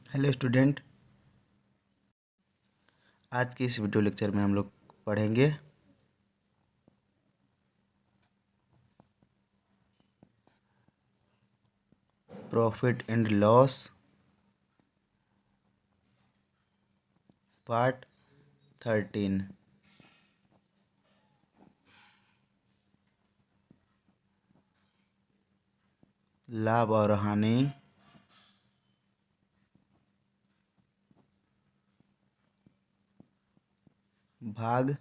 Hello student. आज के इस वीडियो लेक्चर में हम लोग पढ़ेंगे प्रॉफिट एंड लॉस पार्ट 13। लाभ और हानि भाग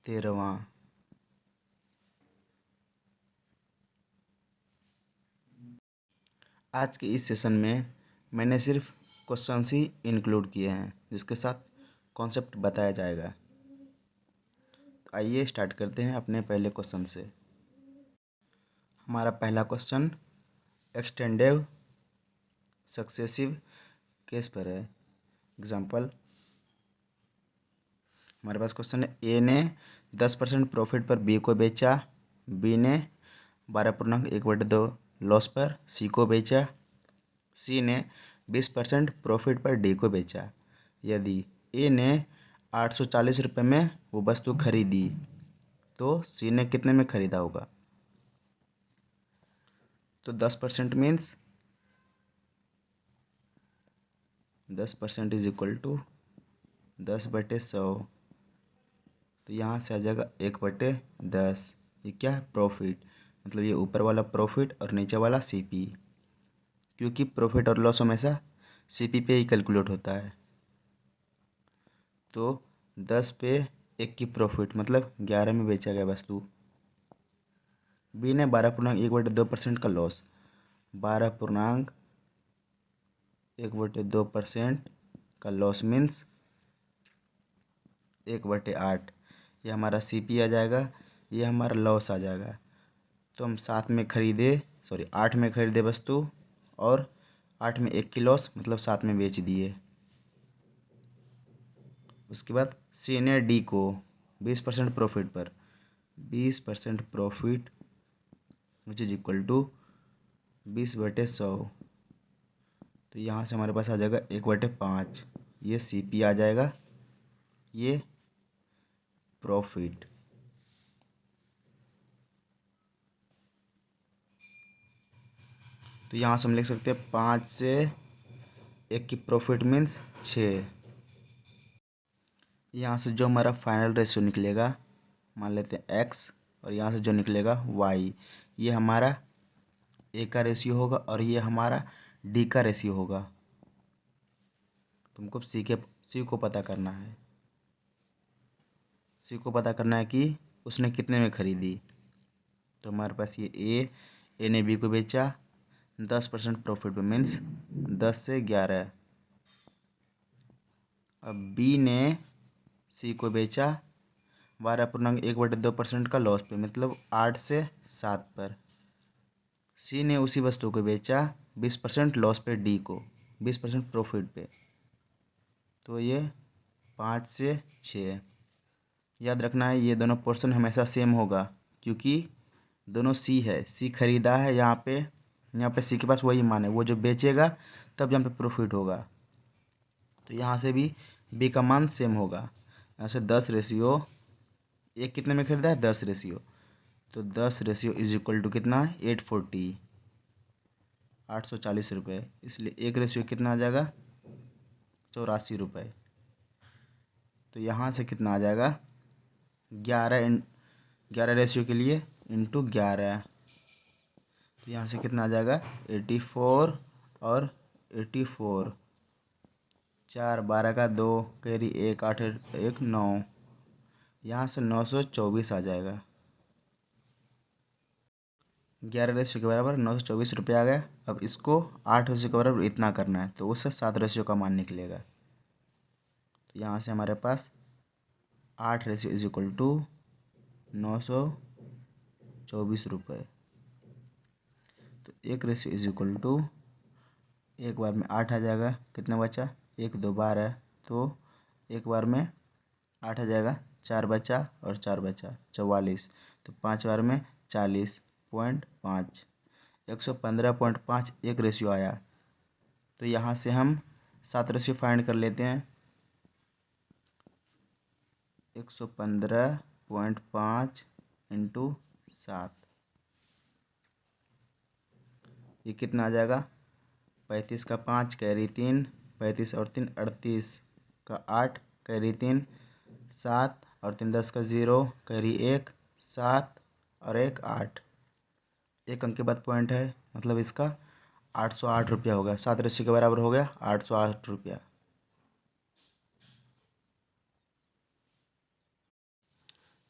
13। आज के इस सेशन में मैंने सिर्फ क्वेश्चंस ही इंक्लूड किए हैं जिसके साथ कॉन्सेप्ट बताया जाएगा। तो आइए स्टार्ट करते हैं अपने पहले क्वेश्चन से। हमारा पहला क्वेश्चन एक्सटेंडेव सक्सेसिव केस पर है। एग्जाम्पल, हमारे पास क्वेश्चन है, ए ने 10% प्रॉफिट पर बी को बेचा, बी ने 12.1/2 लॉस पर सी को बेचा, सी ने 20% प्रॉफिट पर डी को बेचा। यदि ए ने 840 रुपये में वो वस्तु खरीदी तो सी ने कितने में खरीदा होगा? तो 10% मीन्स 10% इज इक्वल टू 10/100। तो यहाँ से आ जाएगा 1/10। ये क्या है? प्रॉफिट। मतलब ये ऊपर वाला प्रॉफिट और नीचे वाला सीपी, क्योंकि प्रॉफिट और लॉस हमेशा सीपी पे ही कैलकुलेट होता है। तो 10 पे 1 की प्रॉफिट मतलब 11 में बेचा गया वस्तु। बी ने 12.1/2% का लॉस। 12.1/2% का लॉस मीन्स 1/8। ये हमारा सीपी आ जाएगा, ये हमारा लॉस आ जाएगा। तो हम 8 में खरीदे वस्तु और 8 में 1 की लॉस मतलब 7 में बेच दिए। उसके बाद सी ने डी को 20% प्रॉफिट पर 20% profit which is equal to 20/100। तो यहाँ से हमारे पास आ जाएगा 1/5। ये सीपी आ जाएगा, ये प्रॉफिट। तो यहाँ से हम लिख सकते हैं 5 से 1 की प्रॉफिट मीन्स 6। यहाँ से जो हमारा फाइनल रेशियो निकलेगा, मान लेते हैं x, और यहाँ से जो निकलेगा y, ये हमारा a का रेशियो होगा और ये हमारा d का रेशियो होगा। तुमको c को पता करना है। c को पता करना है कि उसने कितने में खरीदी। तो हमारे पास ये a ने b को बेचा 10% प्रॉफिट पे मीन्स 10 से 11। अब b ने सी को बेचा 12.1/2% का लॉस पे मतलब 8 से 7 पर। सी ने उसी वस्तु को बेचा 20% लॉस पे डी को 20% प्रॉफिट पे। तो ये 5 से 6। याद रखना है ये दोनों पोर्शन हमेशा सेम होगा, क्योंकि दोनों सी है, सी खरीदा है। यहाँ पे सी के पास वही मान है, वो जो बेचेगा तब यहाँ पे प्रॉफिट होगा। तो यहाँ से भी बी का मान सेम होगा। यहाँ से 10 रेशियो, एक कितने में खरीदा है? 10 रेशियो। तो 10 रेशियो इज इक्वल टू कितना है? 840, 840 रुपये। इसलिए एक रेशियो कितना आ जाएगा? 84 रुपये। तो यहाँ से कितना आ जाएगा? 11 रेशियो के लिए इंटू 11। तो यहाँ से कितना आ जाएगा? 84 और 84, 4 12 का 2 कैरी 1 8 1 9। यहाँ से 924 आ जाएगा। 11 रेशियो के बराबर 924 रुपये आ गया। अब इसको 8 रेशियो के बराबर इतना करना है, तो उससे 7 रेशियो का मान निकलेगा। तो यहाँ से हमारे पास 8 रेशियो इज इक्वल टू 924 रुपये। तो 1 रेशियो इज इक्वल टू, एक बार में 8 आ जाएगा, कितना बचा? 1 2 12। तो एक बार में 8 आ जाएगा, 4 बचा और 4 बचा 44। तो 5 बार में 40.5, 115.5 एक रेशियो आया। तो यहाँ से हम 7 रेशियो फाइंड कर लेते हैं। 115.5 इंटू 7, ये कितना आ जाएगा? 35 का 5 कैरी 3, 35 और 3 38 का 8 कैरी 3 7 और 3 10 का 0 कैरी 1 7 और 1 8, एक अंक के बाद पॉइंट है, मतलब इसका 808 रुपया हो गया। 7 रेशियो के बराबर हो गया 808 रुपया।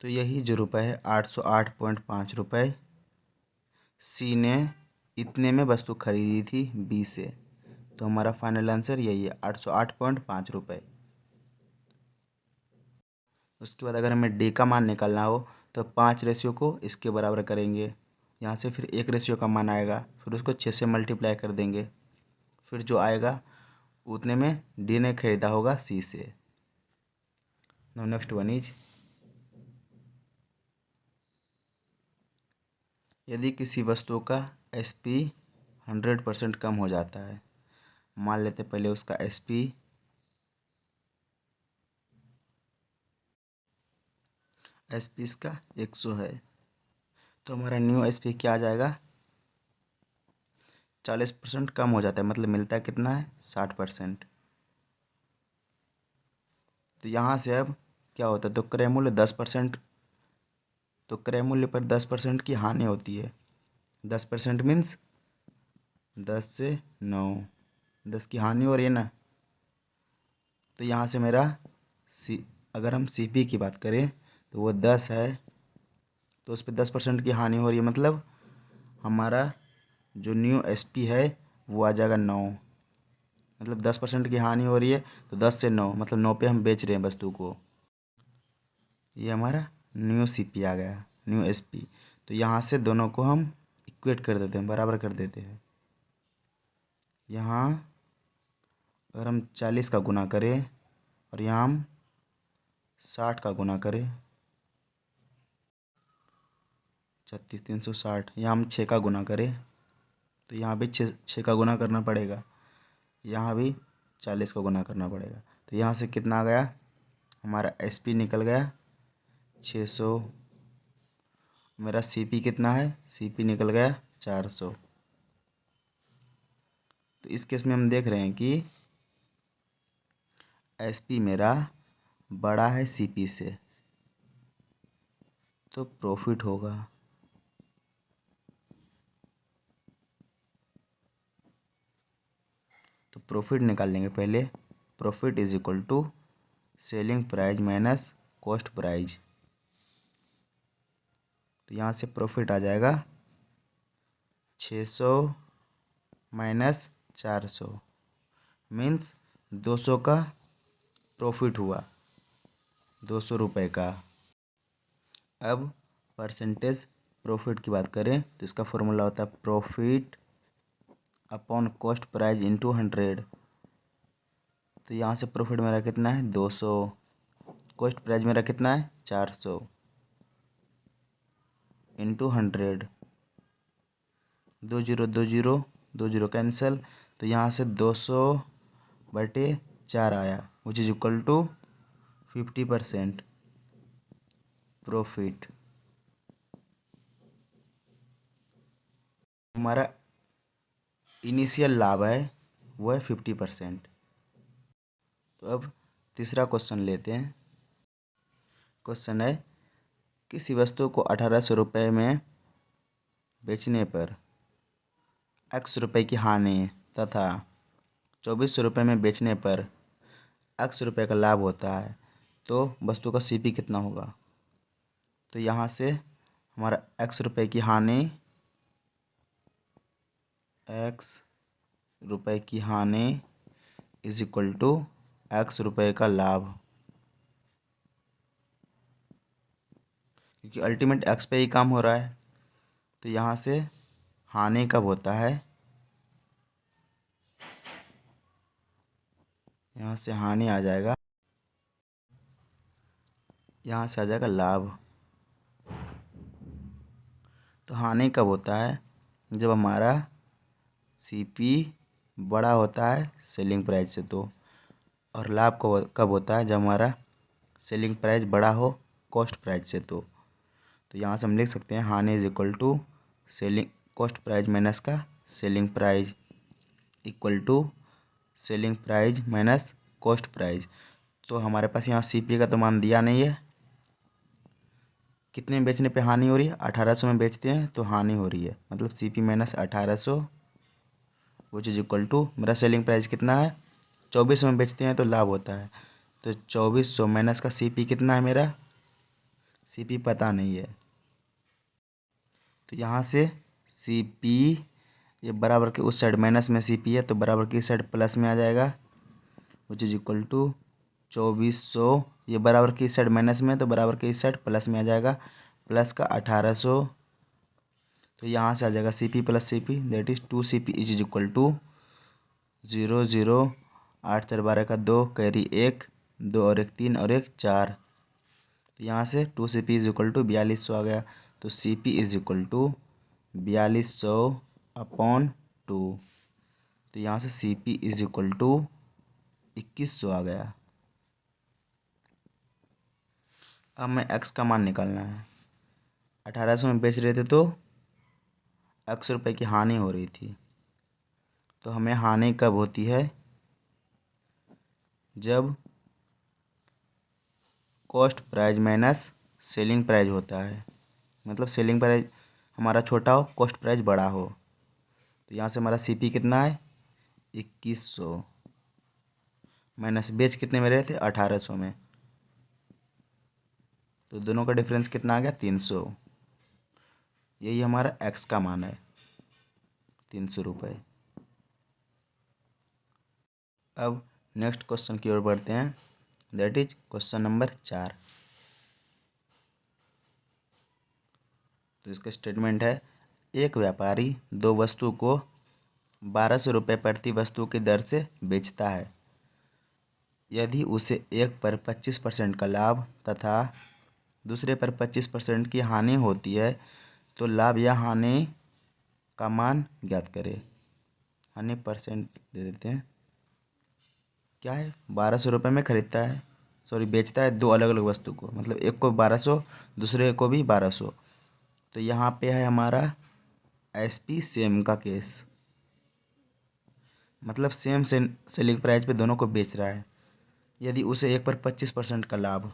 तो यही जो रुपये है 808.5 रुपये सी ने इतने में वस्तु खरीदी थी बी से। तो हमारा फाइनल आंसर यही है 808.5 रुपये। उसके बाद अगर हमें डी का मान निकालना हो तो 5 रेशियो को इसके बराबर करेंगे, यहाँ से फिर 1 रेशियो का मान आएगा, फिर उसको 6 से मल्टीप्लाई कर देंगे, फिर जो आएगा उतने में डी ने खरीदा होगा सी से। नाउ नेक्स्ट वन इज, यदि किसी वस्तु का एसपी 100% कम हो जाता है, मान लेते पहले उसका एसपी इसका 100 है, तो हमारा न्यू एसपी क्या आ जाएगा? 40% कम हो जाता है, मतलब मिलता है कितना है? 60%। तो यहाँ से अब क्या होता है? तो क्रय मूल्य 10%, तो क्रय मूल्य पर 10% की हानि होती है। 10% मीन्स 10 से 9, 10 की हानि हो रही है ना। तो यहाँ से मेरा अगर हम सीपी की बात करें तो वो 10 है, तो उस पर 10% की हानि हो रही है, मतलब हमारा जो न्यू एसपी है वो आ जाएगा 9, मतलब 10% की हानि हो रही है, तो 10 से 9 मतलब 9 पे हम बेच रहे हैं वस्तु को। ये हमारा न्यू सीपी आ गया, न्यू एसपी। तो यहाँ से दोनों को हम इक्वेट कर देते हैं, बराबर कर देते हैं। यहाँ अगर हम 40 का गुना करें और यहाँ हम 60 का गुना करें, 36 360, यहाँ हम 6 का गुना करें तो यहाँ भी 6 का गुना करना पड़ेगा, यहाँ भी 40 का गुना करना पड़ेगा। तो यहाँ से कितना आ गया? हमारा एसपी निकल गया 600। मेरा सीपी कितना है? सीपी निकल गया 400। तो इस केस में हम देख रहे हैं कि एसपी मेरा बड़ा है सीपी से, तो प्रॉफिट होगा। तो प्रॉफिट निकाल लेंगे पहले। Profit is equal to selling price minus cost price. तो यहाँ से प्रॉफिट आ जाएगा 600 माइनस 400 मीन्स 200 का प्रॉफिट हुआ, 200 रुपये का। अब परसेंटेज प्रॉफिट की बात करें तो इसका फॉर्मूला होता है profit upon cost price into 100। तो यहाँ से प्रॉफिट मेरा कितना है? 200। कॉस्ट प्राइस मेरा कितना है? 400 into 100। 2 zero 2 zero 2 zero cancel, तो यहाँ से 200/4 आया, which is equal to 50% profit. हमारा इनिशियल लाभ है वो है 50%। तो अब तीसरा क्वेश्चन लेते हैं। क्वेश्चन है, किसी वस्तु को 1800 रुपये में बेचने पर x रुपये की हानि तथा 2400 रुपये में बेचने पर x रुपये का लाभ होता है, तो वस्तु का सीपी कितना होगा? तो यहाँ से हमारा x रुपये की हानि, x रुपये की हानि इज इक्वल टू x रुपये का लाभ, क्योंकि अल्टीमेट x पे ही काम हो रहा है। तो यहाँ से हानि कब होता है? यहाँ से हानि आ जाएगा, यहाँ से आ जाएगा लाभ। तो हानि कब होता है? जब हमारा सीपी बड़ा होता है सेलिंग प्राइस से तो, और लाभ कब होता है, जब हमारा सेलिंग प्राइस बड़ा हो कॉस्ट प्राइस से तो यहाँ से हम लिख सकते हैं हानि is equal to selling cost price minus का selling price equal to selling price minus cost price. तो हमारे पास यहाँ सीपी का तो मान दिया नहीं है, कितने में बेचने पे हानि हो रही है, 1800 में बेचते हैं तो हानि हो रही है, मतलब CP minus 1800 which is equal to मेरा सेलिंग प्राइस कितना है, 2400 में बेचते हैं तो लाभ होता है, तो 2400 माइनस का सीपी कितना है, मेरा सीपी पता नहीं है। तो यहाँ से सीपी ये बराबर के उस साइड माइनस में सीपी है तो बराबर की साइड प्लस में आ जाएगा, विच इज इक्वल टू 2400, ये बराबर की साइड माइनस में तो बराबर की इस साइड प्लस में आ जाएगा, प्लस का 1800, तो यहाँ से आ जाएगा C P plus C P that is 2 CP is equal to 0 0 8 4 12 का 2 कैरी 1 2 और 1 3 और 1 4, तो यहाँ से 2 CP इज इक्वल टू 4200 आ गया, तो CP इज इक्वल टू 4200/2, तो यहाँ से CP इज इक्वल टू 2100 आ गया। अब मैं x का मान निकालना है, 1800 में बेच रहे थे तो x रुपये की हानि हो रही थी, तो हमें हानि कब होती है, जब cost price minus selling price होता है, मतलब सेलिंग प्राइस हमारा छोटा हो कॉस्ट प्राइस बड़ा हो। तो यहाँ से हमारा सीपी कितना है 2100 माइनस बेच कितने में रहे थे 1800 में, तो दोनों का डिफरेंस कितना आ गया 300, यही हमारा एक्स का मान है 300 रुपये। अब नेक्स्ट क्वेश्चन की ओर बढ़ते हैं, दैट इज क्वेश्चन नंबर 4। तो इसका स्टेटमेंट है, एक व्यापारी दो वस्तु को 1200 रुपये प्रति वस्तु की दर से बेचता है, यदि उसे एक पर 25% का लाभ तथा दूसरे पर 25% की हानि होती है तो लाभ या हानि का मान ज्ञात करें। हानि परसेंट दे देते हैं, क्या है 1200 रुपये में खरीदता है, सॉरी बेचता है दो अलग अलग वस्तु को, मतलब एक को 1200 दूसरे को भी 1200, तो यहाँ पे है हमारा SP सेम का केस, मतलब सेम सेलिंग प्राइस पे दोनों को बेच रहा है, यदि उसे एक पर 25% का लाभ,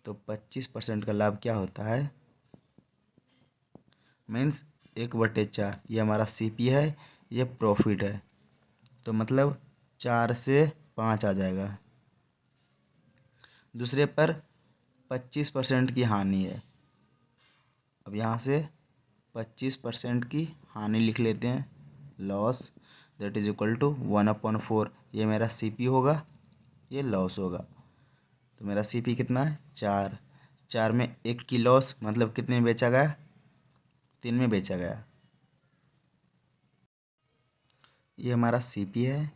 तो 25% का लाभ क्या होता है, मीन्स 1/4, ये हमारा CP है, ये प्रॉफिट है, तो मतलब 4 से 5 आ जाएगा। दूसरे पर 25% की हानि है, अब यहाँ से 25% की हानि लिख लेते हैं, loss that is equal to 1/4, ये मेरा CP होगा, ये लॉस होगा, तो मेरा CP कितना है 4, 4 में 1 की लॉस, मतलब कितने में बेचा गया 3 में बेचा गया, ये हमारा CP है,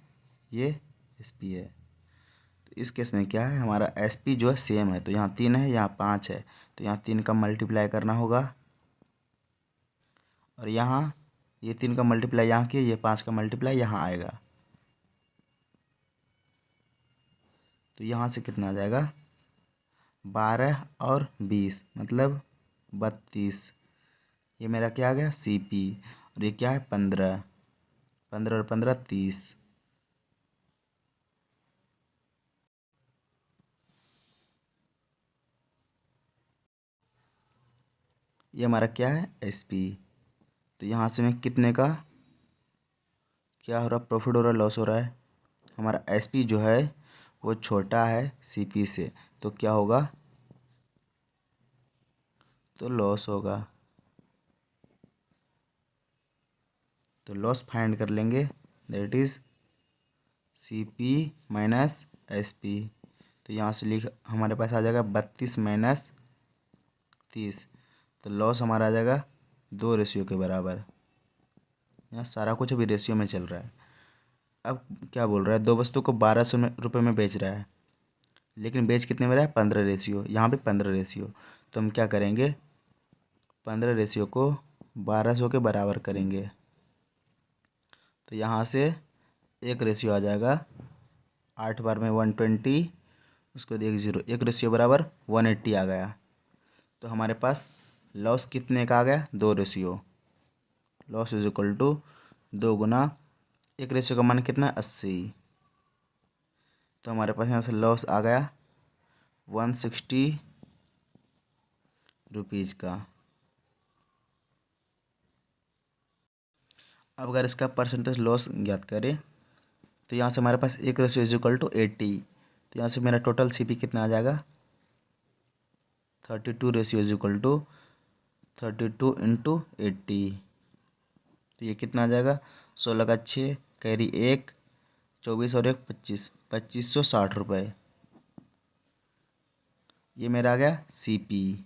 ये SP है। तो इस केस में क्या है, हमारा SP जो है सेम है, तो यहाँ 3 है यहाँ 5 है, तो यहाँ 3 का मल्टीप्लाई करना होगा, और यहाँ ये 3 का मल्टीप्लाई यहाँ किया, ये 5 का मल्टीप्लाई यहाँ आएगा, तो यहाँ से कितना आ जाएगा 12 और 20 मतलब 32, ये मेरा क्या आ गया CP, और ये क्या है 15, 15 और 15 30, ये हमारा क्या है SP। तो यहाँ से मैं कितने का क्या हो रहा, प्रॉफिट हो रहा है लॉस हो रहा है, हमारा SP जो है वो छोटा है CP से, तो क्या होगा, तो लॉस होगा, तो लॉस फाइंड कर लेंगे, that is CP minus SP, तो यहाँ से लिख हमारे पास आ जाएगा 32 माइनस 30, तो लॉस हमारा आ जाएगा 2 रेशियो के बराबर, यहाँ सारा कुछ अभी रेशियो में चल रहा है। अब क्या बोल रहा है, दो वस्तु को 1200 रुपये में बेच रहा है, लेकिन बेच कितने में रहा है 15 रेशियो, यहाँ पे 15 रेशियो, तो हम क्या करेंगे 15 रेशियो को 1200 के बराबर करेंगे, तो यहाँ से एक रेशियो आ जाएगा, 8 बार में 120, उसके बाद 1 0, एक रेशियो बराबर 180 आ गया। तो हमारे पास लॉस कितने का आ गया, 2 ratio. Loss is equal to 2 गुना एक रेशियो का मान कितना है, 80। तो हमारे पास यहाँ से लॉस आ गया 160 रुपीज़ का। अब अगर इसका परसेंटेज लॉस ज्ञात करें तो यहाँ से हमारे पास एक रेशियो इज इक्वल टू 80। तो यहाँ से मेरा टोटल सीपी कितना आ जाएगा, 32 ratio is equal to 32 into 80। तो ये कितना आ जाएगा, 16 का 6 कैरी 1, 24 और 1 25, 2560 रुपये। ये मेरा आ गया सीपी।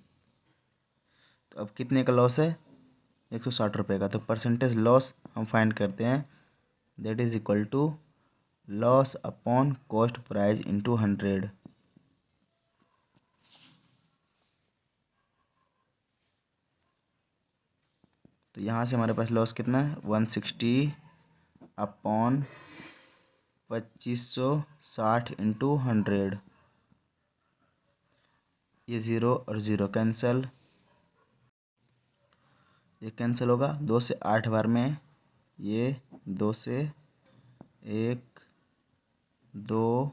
तो अब कितने का लॉस है, 160 रुपये का। तो परसेंटेज लॉस हम फाइंड करते हैं, that is equal to loss upon cost price into 100। तो यहाँ से हमारे पास लॉस कितना है, 160 अपॉन 2560 इंटू 100। ये 0 और 0 कैंसल, ये कैंसिल होगा 2 से 8 बार में, ये 2 से 1 2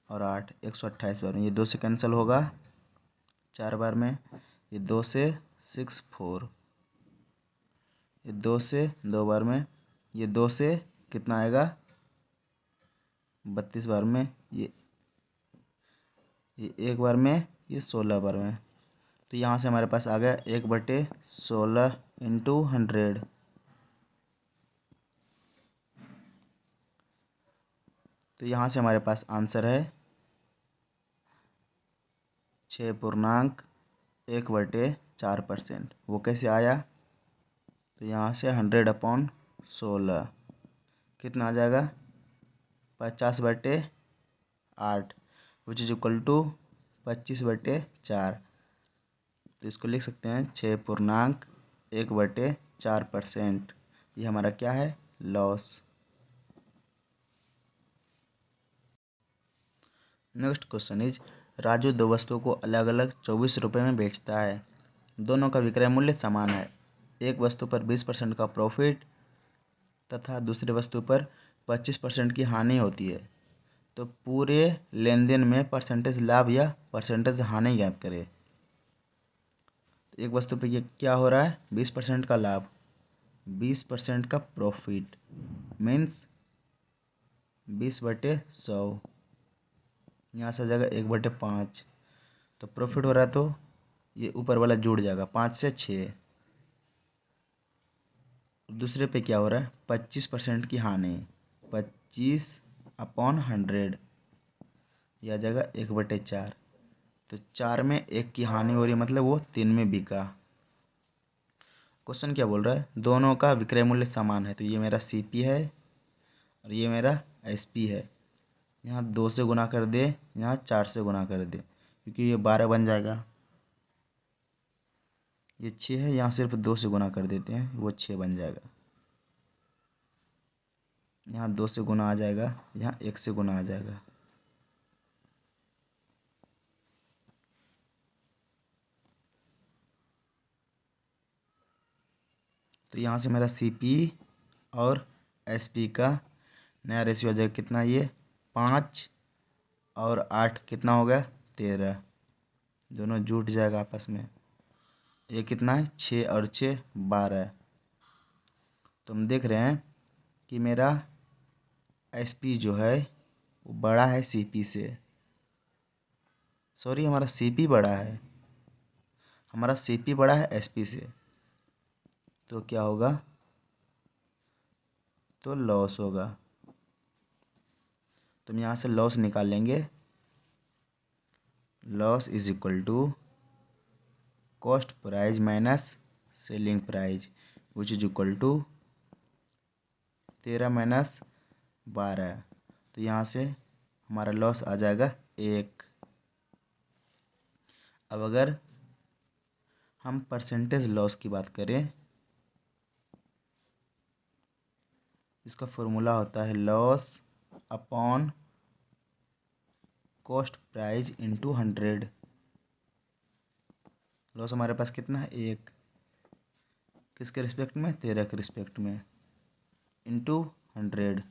और 8 128 बार में, ये 2 से कैंसिल होगा 4 बार में, ये 2 से 6 4, ये 2 से 2 बार में, ये 2 से कितना आएगा 32 बार में, ये 1 बार में, ये 16 बार में। तो यहाँ से हमारे पास आ गया 1/16 इंटू 100। तो यहाँ से हमारे पास आंसर है 6.1/4%। वो कैसे आया, तो यहाँ से 100/16 कितना आ जाएगा, 50/8, विच इज इक्वल टू 25/4। तो इसको लिख सकते हैं 6.1/4%। ये हमारा क्या है, loss. Next question is, Raju 2 वस्तुओं को अलग अलग 24 रुपये में बेचता है। दोनों का विक्रय मूल्य समान है। एक वस्तु पर 20% का प्रॉफिट तथा दूसरी वस्तु पर 25% की हानि होती है। तो पूरे लेन देन में परसेंटेज लाभ या परसेंटेज हानि ज्ञात करें। एक वस्तु पे ये क्या हो रहा है, 20% का लाभ, 20% का प्रॉफिट, मीन्स 20/100। यहाँ से आ जाएगा 1/5। तो प्रॉफिट हो रहा है तो ये ऊपर वाला जुड़ जाएगा 5 से 6। दूसरे पे क्या हो रहा है, 25% की हानि, 25/100, यह आ जाएगा 1/4। तो 4 में 1 की हानि हो रही है, मतलब वो 3 में बिका। क्वेश्चन क्या बोल रहा है, दोनों का विक्रय मूल्य समान है। तो ये मेरा सीपी है और ये मेरा एसपी है। यहाँ 2 से गुना कर दे, यहाँ 4 से गुना कर दे, क्योंकि ये 12 बन जाएगा। ये 6 है, यहाँ सिर्फ 2 से गुना कर देते हैं, वो 6 बन जाएगा। यहाँ 2 से गुना आ जाएगा, यहाँ 1 से गुना आ जाएगा। तो यहाँ से मेरा सीपी और एसपी का नया रेशियो आ जाएगा कितना, ये 5 और 8 कितना हो गया, 13। दोनों जुट जाएगा आपस में। ये कितना है, 6 और 6 12। तो हम देख रहे हैं कि मेरा एसपी जो है वो बड़ा है सीपी से। सॉरी, हमारा सीपी बड़ा है, हमारा सीपी बड़ा है एसपी से। तो क्या होगा, तो लॉस होगा। तो हम यहाँ से लॉस निकाल लेंगे। Loss is equal to cost price minus selling price, which is equal to 13 minus 12। तो यहाँ से हमारा लॉस आ जाएगा 1। अब अगर हम परसेंटेज लॉस की बात करें इसका फॉर्मूला होता है loss upon cost price into 100। Loss हमारे पास कितना है 1, किसके रिस्पेक्ट में 13 के रिस्पेक्ट में, इंटू 100।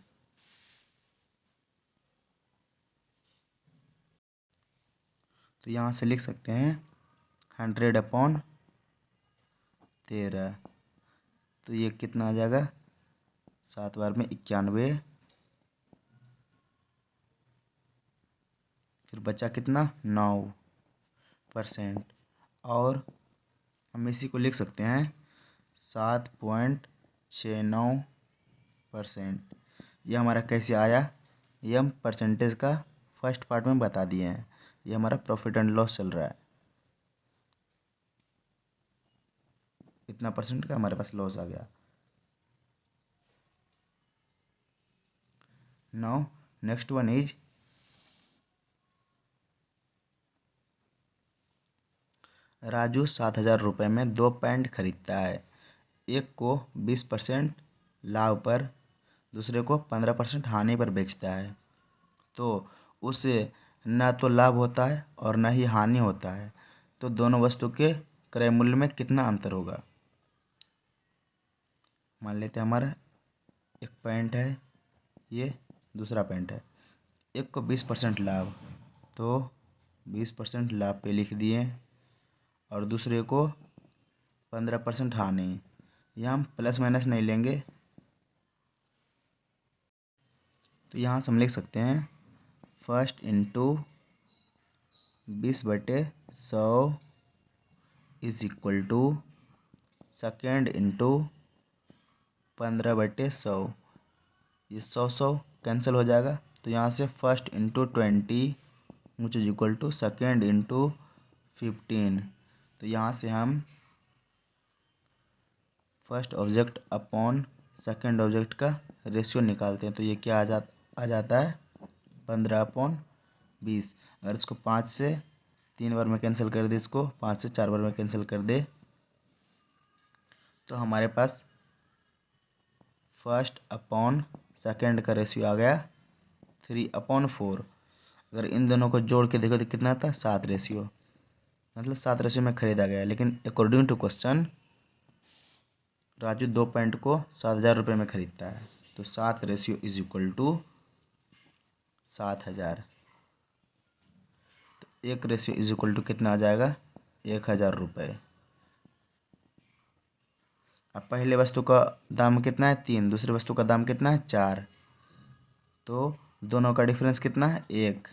तो यहाँ से लिख सकते हैं 100 अपॉन 13। तो ये कितना आ जाएगा, 7 बार में 91, फिर बचा कितना 9%। और हम इसी को लिख सकते हैं 7.69%। ये हमारा कैसे आया, ये हम परसेंटेज का फर्स्ट पार्ट में बता दिए हैं। ये हमारा प्रॉफिट एंड लॉस चल रहा है, इतना परसेंट का हमारे पास लॉस आ गया। Now next one is Raju 7,000 रुपये में 2 पैंट खरीदता है। एक को 20% लाभ पर, दूसरे को 15% हानि पर बेचता है। तो उसे न तो लाभ होता है और न ही हानि होता है। तो दोनों वस्तु के क्रय मूल्य में कितना अंतर होगा। मान लेते हैं हमारा एक पैंट है, ये दूसरा पैंट है। एक को 20% लाभ, तो 20% लाभ पे लिख दिए, और दूसरे को 15% हानि। यहाँ हम प्लस माइनस नहीं लेंगे, तो यहाँ से हम लिख सकते हैं first into 20/100 is equal to second into 15/100। ये 100 कैंसिल हो जाएगा, तो यहाँ से first into 20 which is equal to second into 15। तो यहाँ से हम first object upon second object का रेशियो निकालते हैं। तो ये क्या आ जाता है 15/20। अगर इसको 5 से 3 बार में कैंसिल कर दे, इसको 5 से 4 बार में कैंसिल कर दे, तो हमारे पास फर्स्ट अपॉन सेकेंड का रेशियो आ गया 3/4। अगर इन दोनों को जोड़ के देखो तो कितना आता है 7 रेशियो, मतलब 7 रेशियो में खरीदा गया। लेकिन according to question Raju 2 pant को 7,000 रुपये में खरीदता है। तो 7 रेशियो इज इक्वल टू 7,000। तो 1 रेशियो इज इक्वल टू कितना आ जाएगा 1,000 रुपये। अब पहले वस्तु का दाम कितना है 3, दूसरी वस्तु का दाम कितना है 4, तो दोनों का डिफरेंस कितना है 1।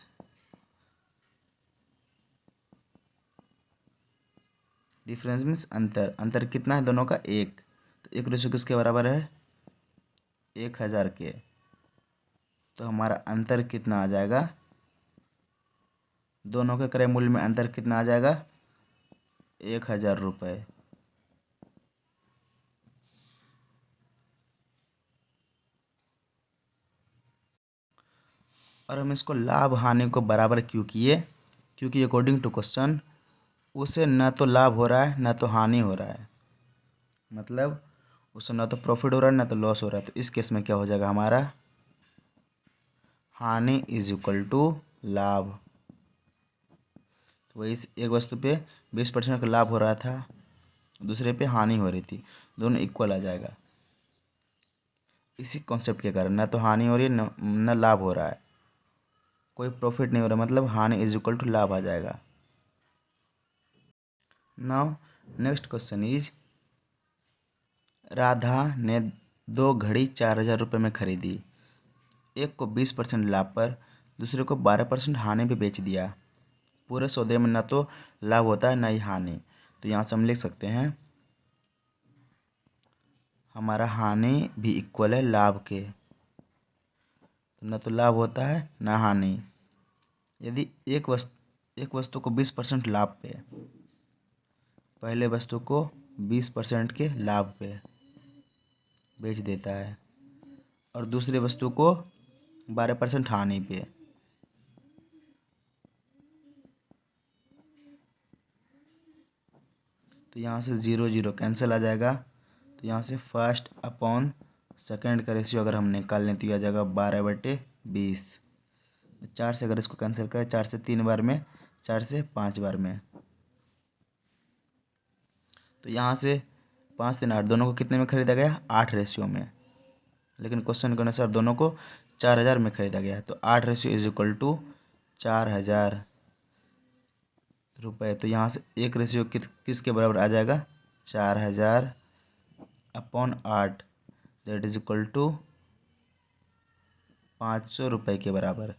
डिफरेंस मीन्स अंतर, अंतर कितना है दोनों का 1। तो 1 रेशियो किसके बराबर है 1,000 के। तो हमारा अंतर कितना आ जाएगा, दोनों के क्रय मूल्य में अंतर कितना आ जाएगा 1,000 रुपये। और हम इसको लाभ हानि को बराबर क्यों किए, क्योंकि अकॉर्डिंग टू क्वेश्चन उसे न तो लाभ हो रहा है न तो हानि हो रहा है, मतलब उसे न तो प्रॉफिट हो रहा है न तो लॉस हो रहा है। तो इस केस में क्या हो जाएगा हमारा हानि इज इक्वल टू लाभ। तो वही एक वस्तु पे 20% का लाभ हो रहा था, दूसरे पे हानि हो रही थी, दोनों इक्वल आ जाएगा। इसी कॉन्सेप्ट के कारण न तो हानि हो रही है न लाभ हो रहा है, कोई प्रॉफिट नहीं हो रहा, मतलब हानि इज इक्वल टू लाभ आ जाएगा। Now next question is Radha ने 2 घड़ी 4,000 रुपये में खरीदी। एक को 20% लाभ पर, दूसरे को 12% हानि पे बेच दिया। पूरे सौदे में न तो लाभ होता है न ही हानि। तो यहाँ से हम लिख सकते हैं हमारा हानि भी इक्वल है लाभ के, तो न तो लाभ होता है न हानि। यदि एक वस्तु को 20% लाभ पे, पहले वस्तु को 20% के लाभ पे बेच देता है और दूसरी वस्तु को 12% हानि पे, तो यहाँ से 0 0 कैंसिल आ जाएगा। तो यहाँ से फर्स्ट अपॉन सेकेंड का रेशियो अगर हम निकाल लें तो यह आ जाएगा 12/20। 4 से अगर इसको कैंसिल करें, 4 से 3 बार में, 4 से 5 बार में, तो यहाँ से 5 3 8 दोनों को कितने में खरीदा गया? 8 रेशियो में। लेकिन क्वेश्चन के अनुसार दोनों को 4000 में खरीदा गया है, तो 8 रेशियो इज इक्वल टू 4000 रुपये। तो यहाँ से एक रेशियो किसके बराबर आ जाएगा? 4000/8, दैट इज इक्वल टू 500 रुपये के बराबर।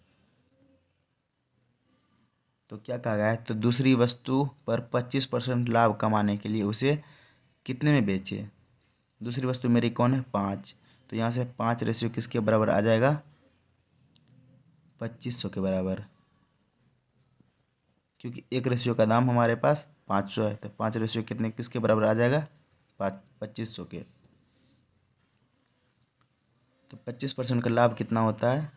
तो क्या कहा गया है? तो दूसरी वस्तु पर 25% लाभ कमाने के लिए उसे कितने में बेचे? दूसरी वस्तु मेरी कौन है? 5। तो यहाँ से 5 रेशियो किसके बराबर आ जाएगा? 2500 के बराबर, क्योंकि एक रेशियो का दाम हमारे पास 500 है, तो 5 रेशियो कितने किसके बराबर आ जाएगा? 2500 के। तो 25% का लाभ कितना होता है?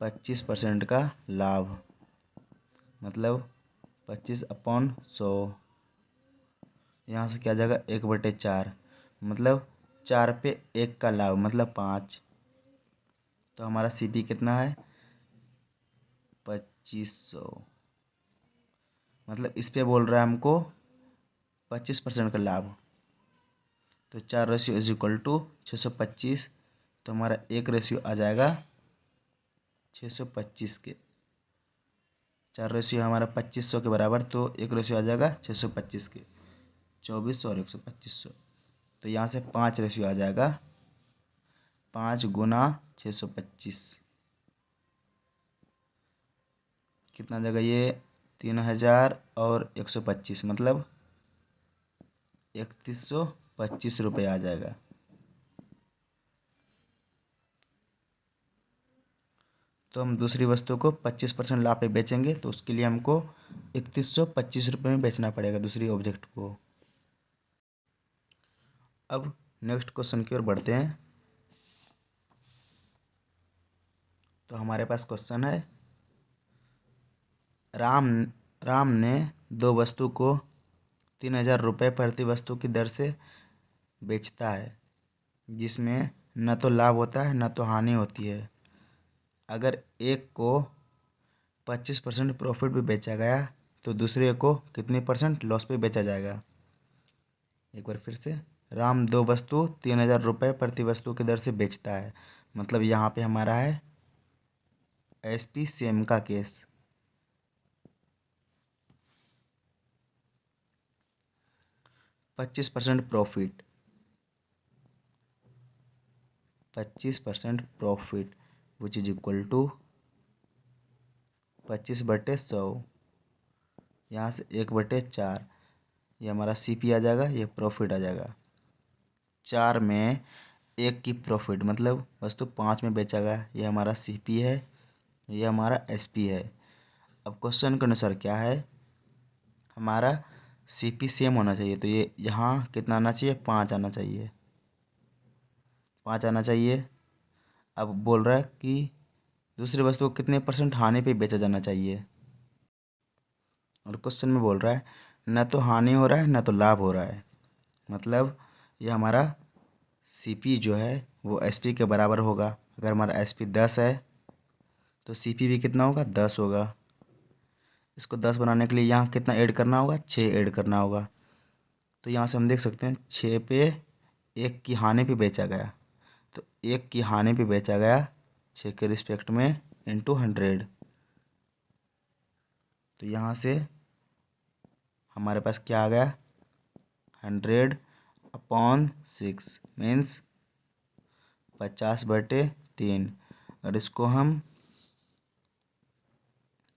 25% का लाभ मतलब 25/100। यहाँ से क्या आ जाएगा? 1/4, मतलब 4 पे 1 का लाभ मतलब 5। तो हमारा CP कितना है? 2500। मतलब इस पे बोल रहा है हमको 25% का लाभ। तो 4 रेशियो इज इक्वल टू 625। तो हमारा एक रेशियो आ जाएगा 625 के। 4 रेशियो हमारा 2500 के बराबर, तो एक रेशियो आ जाएगा 625 के। 2400 और 125। तो यहाँ से 5 रेशियो आ जाएगा, 5 गुना 625 कितना आ जाएगा? ये 3000 और 125 मतलब 3125 रुपये आ जाएगा। तो हम दूसरी वस्तु को 25% लाभ पे बेचेंगे, तो उसके लिए हमको 3125 रुपये में बेचना पड़ेगा दूसरी ऑब्जेक्ट को। अब नेक्स्ट क्वेश्चन की ओर बढ़ते हैं। तो हमारे पास क्वेश्चन है, राम ने 2 वस्तु को 3000 रुपये प्रति वस्तु की दर से बेचता है, जिसमें न तो लाभ होता है न तो हानि होती है। अगर एक को 25% प्रॉफिट पे बेचा गया तो दूसरे को कितने % लॉस पे बेचा जाएगा? एक बार फिर से, राम 2 वस्तु 3000 रुपये प्रति वस्तु की दर से बेचता है, मतलब यहाँ पे हमारा है SP सेम का केस। पच्चीस percent profit which is equal to 25/100। यहाँ से 1/4, ये हमारा CP आ जाएगा, ये प्रॉफिट आ जाएगा। 4 में 1 की प्रॉफिट मतलब वस्तु 5 में बेचा गया, ये हमारा CP है, ये हमारा SP है। अब क्वेश्चन के अनुसार क्या है? हमारा CP सेम होना चाहिए, तो ये यहाँ कितना आना चाहिए? 5 आना चाहिए, 5 आना चाहिए। अब बोल रहा है कि दूसरी वस्तु को कितने % हानि पे बेचा जाना चाहिए, और क्वेश्चन में बोल रहा है न तो हानि हो रहा है न तो लाभ हो रहा है, मतलब ये हमारा CP जो है वो SP के बराबर होगा। अगर हमारा SP 10 है तो CP भी कितना होगा? 10 होगा। इसको 10 बनाने के लिए यहाँ कितना ऐड करना होगा? 6 ऐड करना होगा। तो यहाँ से हम देख सकते हैं 6 पे 1 की हानि पे बेचा गया, तो 1 की हानि पे बेचा गया 6 के रिस्पेक्ट में इंटू 100। तो यहाँ से हमारे पास क्या आ गया? 100/6 मीन्स 50/3। और इसको हम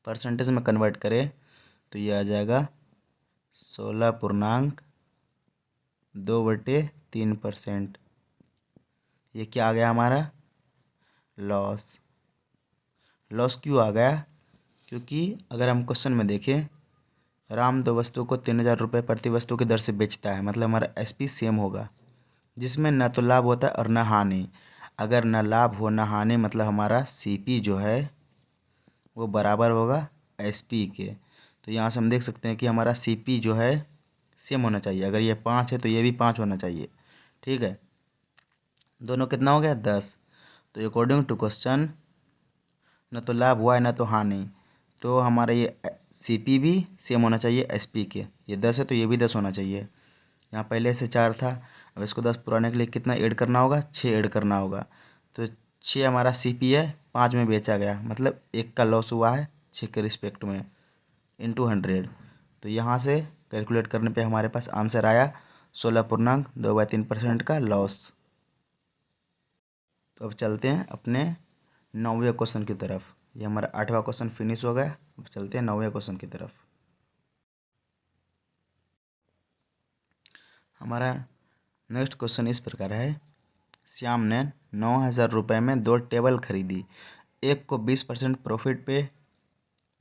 परसेंटेज में कन्वर्ट करें तो ये आ जाएगा 16.2/3%। ये क्या आ गया हमारा? लॉस। लॉस क्यों आ गया? क्योंकि अगर हम क्वेश्चन में देखें, राम 2 वस्तु को 3000 रुपये प्रति वस्तु की दर से बेचता है, मतलब हमारा SP सेम होगा, जिसमें न तो लाभ होता है और न हानि। अगर न लाभ हो न हानि मतलब हमारा CP जो है वो बराबर होगा SP के। तो यहाँ से हम देख सकते हैं कि हमारा CP जो है सेम होना चाहिए। अगर ये 5 है तो ये भी 5 होना चाहिए, ठीक है। दोनों कितना हो गया 10। तो अकॉर्डिंग टू क्वेश्चन न तो लाभ हुआ है ना तो हानि, तो हमारा ये CP भी सेम होना चाहिए SP के। ये 10 है तो ये भी 10 होना चाहिए। यहाँ पहले से 4 था, अब इसको 10 पुराने के लिए कितना ऐड करना होगा, 6 ऐड करना होगा। तो 6 हमारा CP है, 5 में बेचा गया, मतलब 1 का लॉस हुआ है 6 के रिस्पेक्ट में, इंटू 100। तो यहाँ से कैलकुलेट करने पे हमारे पास आंसर आया 16.2/3% का लॉस। तो अब चलते हैं अपने 9वें क्वेश्चन की तरफ। ये हमारा 8वां क्वेश्चन फिनिश हो गया। अब चलते हैं 9वें क्वेश्चन की तरफ। हमारा नेक्स्ट क्वेश्चन इस प्रकार है, श्याम ने 9,000 रुपये में 2 टेबल खरीदी। एक को 20% प्रॉफिट पे,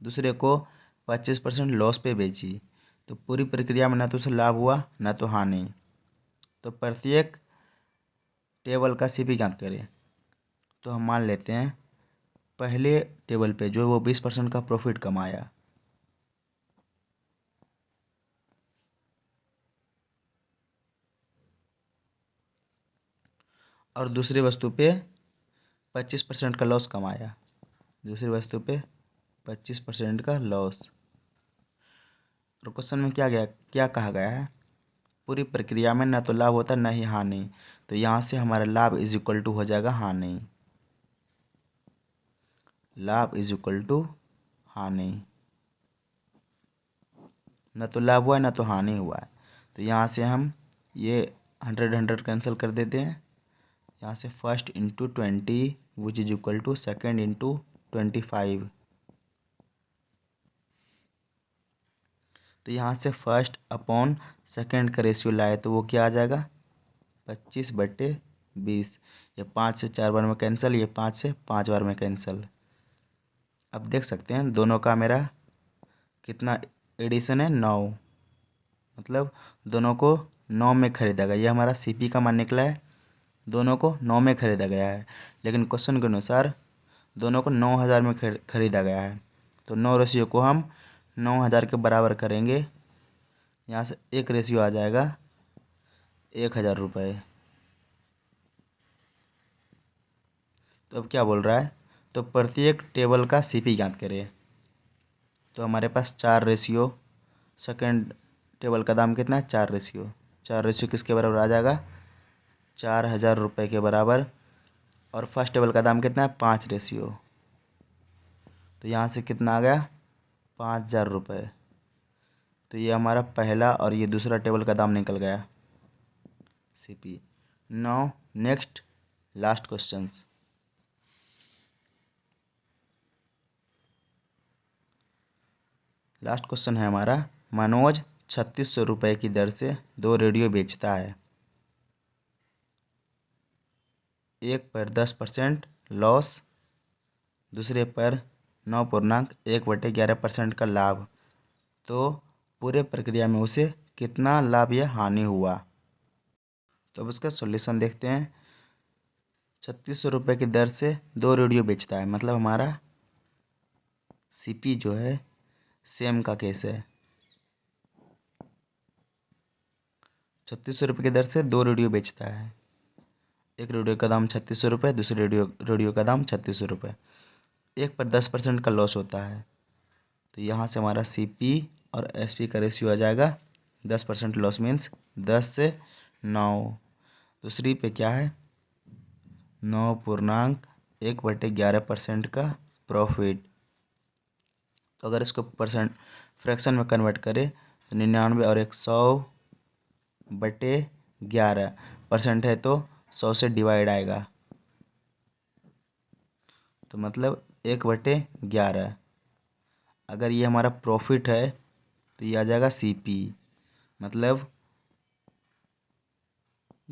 दूसरे को 25% लॉस पे बेची। तो पूरी प्रक्रिया में ना तो उसे लाभ हुआ ना तो हानि। तो प्रत्येक टेबल का CP ज्ञात करें। तो हम मान लेते हैं पहले टेबल पे जो वो 20% का प्रॉफिट कमाया, और दूसरी वस्तु पे 25% का लॉस कमाया। दूसरी वस्तु पे 25% का लॉस। और क्वेश्चन में क्या कहा गया है, पूरी प्रक्रिया में ना तो लाभ होता ना ही हानि। तो यहाँ से हमारा लाभ इज इक्वल टू हो जाएगा हानि। लाभ इज इक्वल टू हानि, ना तो लाभ हुआ है ना तो हानि हुआ है। तो यहाँ से हम ये 100 कैंसिल कर देते हैं। यहाँ से first into 20 which is equal to second into 25। तो यहाँ से फर्स्ट अपॉन सेकेंड का रेशियो लाए तो वो क्या आ जाएगा 25/20। ये 5 से 4 बार में कैंसिल, ये 5 से 5 बार में कैंसिल। अब देख सकते हैं दोनों का मेरा कितना एडिशन है 9, मतलब दोनों को 9 में खरीदा गया। ये हमारा CP का मान निकला है, दोनों को 9 में खरीदा गया है। लेकिन क्वेश्चन के अनुसार दोनों को 9,000 में खरीदा गया है। तो 9 रेशियो को हम 9,000 के बराबर करेंगे। यहाँ से एक रेशियो आ जाएगा 1,000 रुपये। तो अब क्या बोल रहा है, तो प्रत्येक टेबल का CP ज्ञात करें। तो हमारे पास 4 रेशियो, सेकंड टेबल का दाम कितना है 4 रेशियो। 4 रेशियो किसके बराबर आ जाएगा 4,000 रुपये के बराबर। और फर्स्ट टेबल का दाम कितना है 5 रेशियो। तो यहाँ से कितना आ गया 5,000 रुपये। तो ये हमारा पहला और ये दूसरा टेबल का दाम निकल गया CP। Now next last questions. Last question है हमारा, मनोज 3,600 रुपये की दर से 2 रेडियो बेचता है। एक पर 10% लॉस, दूसरे पर 9.1/11% का लाभ। तो पूरे प्रक्रिया में उसे कितना लाभ या हानि हुआ। तो अब उसका सॉल्यूशन देखते हैं। 3,600 रुपये की दर से 2 रेडियो बेचता है, मतलब हमारा CP जो है सेम का केस है। 3,600 रुपये की दर से 2 रेडियो बेचता है। एक रेडियो का दाम 3,600 रुपये, दूसरे रेडियो का दाम 3,600 रुपये। एक पर 10% का लॉस होता है। तो यहाँ से हमारा CP और SP का रेशियो आ जाएगा 10% लॉस मीन्स 10 से 9। दूसरी पे क्या है 9.1/11% का प्रॉफिट। तो अगर इसको परसेंट फ्रैक्शन में कन्वर्ट करें तो 99 और 100/11% है, तो 100 से डिवाइड आएगा। तो मतलब 1/11। अगर ये हमारा प्रॉफिट है तो ये आ जाएगा CP, मतलब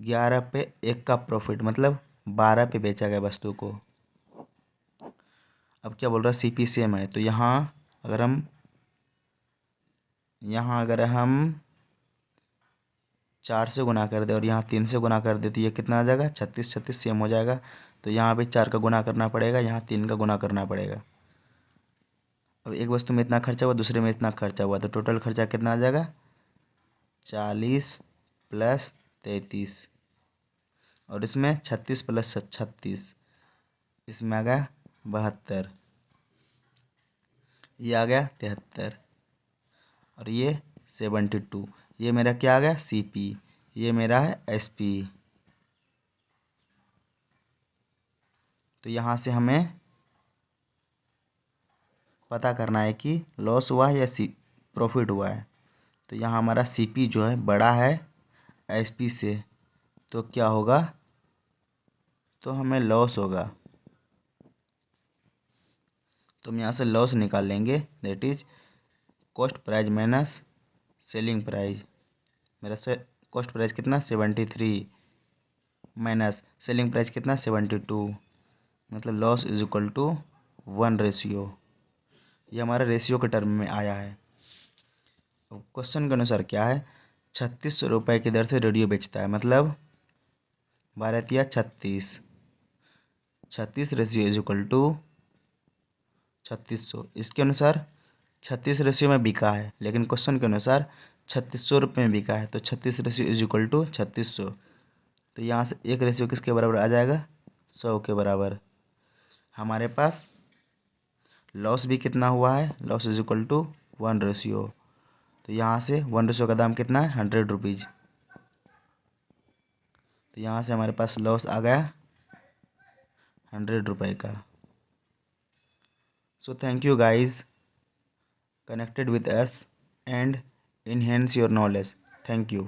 11 पे 1 का प्रॉफिट, मतलब 12 पे बेचा गया वस्तु को। अब क्या बोल रहा है CP सेम है, तो अगर हम 4 से गुना कर दे और यहाँ 3 से गुना कर दे तो ये कितना आ जाएगा 36 36 सेम हो जाएगा। तो यहाँ भी 4 का गुना करना पड़ेगा, यहाँ 3 का गुना करना पड़ेगा। अब एक वस्तु में इतना खर्चा हुआ, दूसरे में इतना खर्चा हुआ, तो टोटल खर्चा कितना आ जाएगा 40 + 33। और इसमें 36 प्लस 36, इसमें आ गया 72, ये आ गया 73, और ये 72। ये मेरा क्या आ गया CP, ये मेरा है SP। तो यहाँ से हमें पता करना है कि लॉस हुआ है या प्रॉफिट हुआ है। तो यहाँ हमारा CP जो है बड़ा है SP से, तो क्या होगा, तो हमें लॉस होगा। तो हम यहाँ से लॉस निकाल लेंगे, that is cost price minus selling price. मेरा से कॉस्ट प्राइस कितना 73 माइनस सेलिंग प्राइस कितना 72, मतलब loss is equal to 1 ratio. ये हमारा रेशियो के टर्म में आया है। अब क्वेश्चन के अनुसार क्या है, 3600 रुपये की दर से रेडियो बेचता है, मतलब 12×36, 36 रेशियो इज इक्वल टू 3600। इसके अनुसार 36 रेशियो में बिका है, लेकिन क्वेश्चन के अनुसार 3600 रुपये में बिका है, तो 36 रेशियो इज इक्वल टू 3600। तो यहाँ से एक रेशियो किसके बराबर आ जाएगा, 100 के बराबर। हमारे पास लॉस भी कितना हुआ है, loss is equal to 1 ratio. तो यहाँ से 1 रेशियो का दाम कितना है 100 रुपीज़। तो यहाँ से हमारे पास लॉस आ गया 100 रुपये का। So thank you guys, connected with us and enhance your knowledge. Thank you.